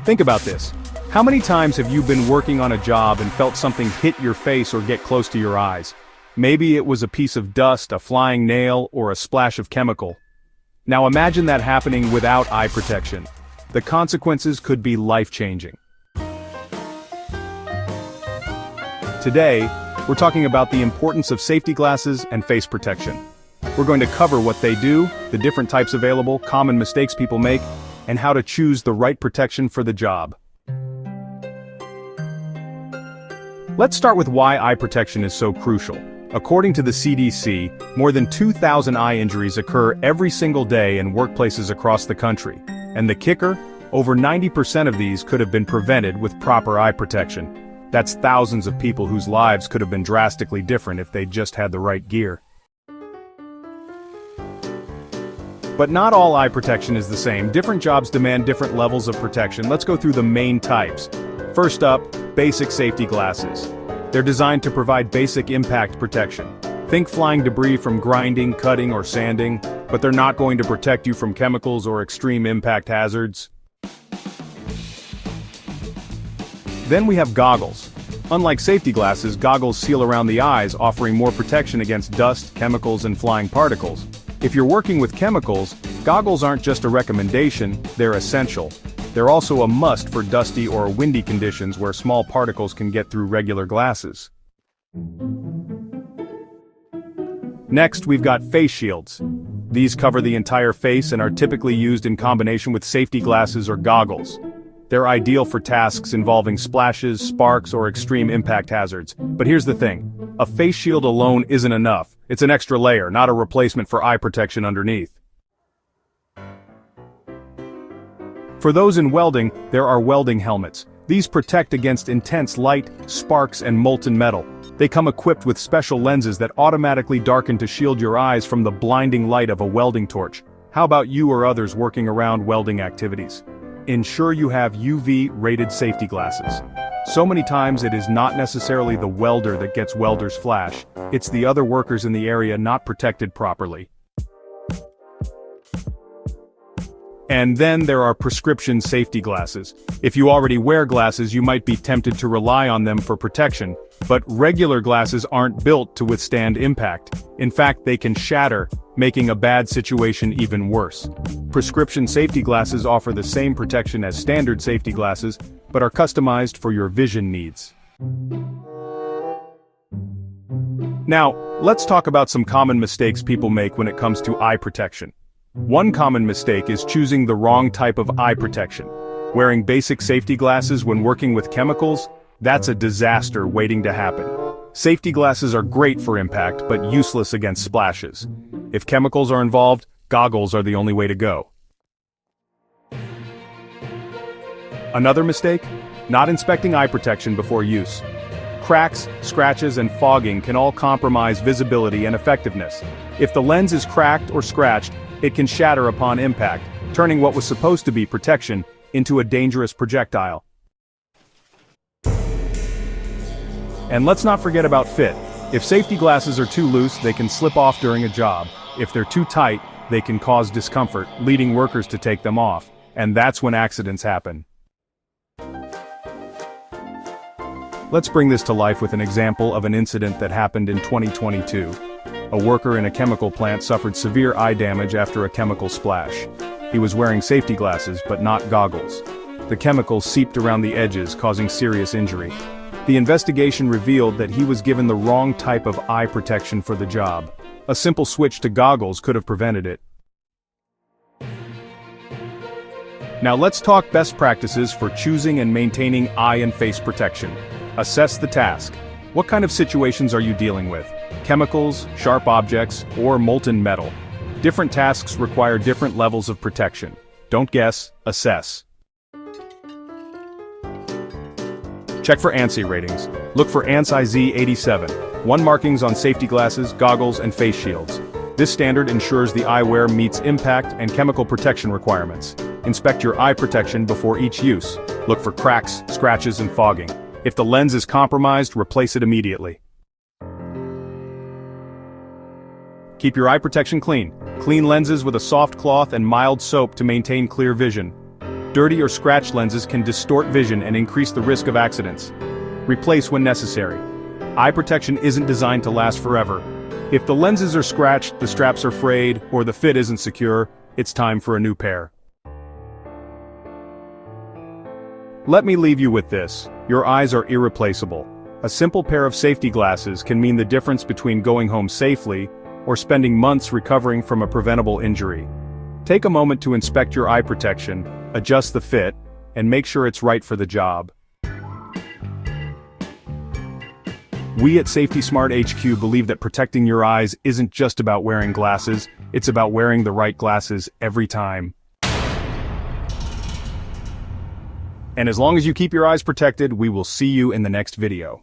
Think about this. How many times have you been working on a job and felt something hit your face or get close to your eyes? Maybe it was a piece of dust, a flying nail, or a splash of chemical. Now imagine that happening without eye protection. The consequences could be life-changing. Today, we're talking about the importance of safety glasses and face protection. We're going to cover what they do, the different types available, common mistakes people make, and how to choose the right protection for the job. Let's start with why eye protection is so crucial. According to the CDC, more than 2,000 eye injuries occur every single day in workplaces across the country. And the kicker? Over 90% of these could have been prevented with proper eye protection. That's thousands of people whose lives could have been drastically different if they just had the right gear. But not all eye protection is the same. Different jobs demand different levels of protection. Let's go through the main types. First up, basic safety glasses. They're designed to provide basic impact protection. Think flying debris from grinding, cutting, or sanding, but they're not going to protect you from chemicals or extreme impact hazards. Then we have goggles. Unlike safety glasses, goggles seal around the eyes, offering more protection against dust, chemicals, and flying particles. If you're working with chemicals, goggles aren't just a recommendation, they're essential. They're also a must for dusty or windy conditions where small particles can get through regular glasses. Next, we've got face shields. These cover the entire face and are typically used in combination with safety glasses or goggles. They're ideal for tasks involving splashes, sparks, or extreme impact hazards. But here's the thing. A face shield alone isn't enough. It's an extra layer, not a replacement for eye protection underneath. For those in welding, there are welding helmets. These protect against intense light, sparks, and molten metal. They come equipped with special lenses that automatically darken to shield your eyes from the blinding light of a welding torch. How about you or others working around welding activities? Ensure you have UV-rated safety glasses. So many times it is not necessarily the welder that gets welder's flash, it's the other workers in the area not protected properly. And then there are prescription safety glasses. If you already wear glasses, you might be tempted to rely on them for protection, but regular glasses aren't built to withstand impact. In fact, they can shatter, making a bad situation even worse. Prescription safety glasses offer the same protection as standard safety glasses, but are customized for your vision needs. Now, let's talk about some common mistakes people make when it comes to eye protection. One common mistake is choosing the wrong type of eye protection. Wearing basic safety glasses when working with chemicals, that's a disaster waiting to happen. Safety glasses are great for impact, but useless against splashes. If chemicals are involved, goggles are the only way to go. Another mistake? Not inspecting eye protection before use. Cracks, scratches, and fogging can all compromise visibility and effectiveness. If the lens is cracked or scratched, it can shatter upon impact, turning what was supposed to be protection into a dangerous projectile. And let's not forget about fit. If safety glasses are too loose, they can slip off during a job. If they're too tight, they can cause discomfort, leading workers to take them off. And that's when accidents happen. Let's bring this to life with an example of an incident that happened in 2022. A worker in a chemical plant suffered severe eye damage after a chemical splash. He was wearing safety glasses, but not goggles. The chemicals seeped around the edges, causing serious injury. The investigation revealed that he was given the wrong type of eye protection for the job. A simple switch to goggles could have prevented it. Now let's talk best practices for choosing and maintaining eye and face protection. Assess the task. What kind of situations are you dealing with? Chemicals, sharp objects, or molten metal? Different tasks require different levels of protection. Don't guess, assess. Check for ANSI ratings. Look for ANSI Z87, 1 markings on safety glasses, goggles, and face shields. This standard ensures the eyewear meets impact and chemical protection requirements. Inspect your eye protection before each use. Look for cracks, scratches, and fogging. If the lens is compromised, replace it immediately. Keep your eye protection clean. Clean lenses with a soft cloth and mild soap to maintain clear vision. Dirty or scratched lenses can distort vision and increase the risk of accidents. Replace when necessary. Eye protection isn't designed to last forever. If the lenses are scratched, the straps are frayed, or the fit isn't secure, it's time for a new pair. Let me leave you with this: your eyes are irreplaceable. A simple pair of safety glasses can mean the difference between going home safely or spending months recovering from a preventable injury. Take a moment to inspect your eye protection, adjust the fit, and make sure it's right for the job. We at Safety Smart HQ believe that protecting your eyes isn't just about wearing glasses, it's about wearing the right glasses every time. And as long as you keep your eyes protected, we will see you in the next video.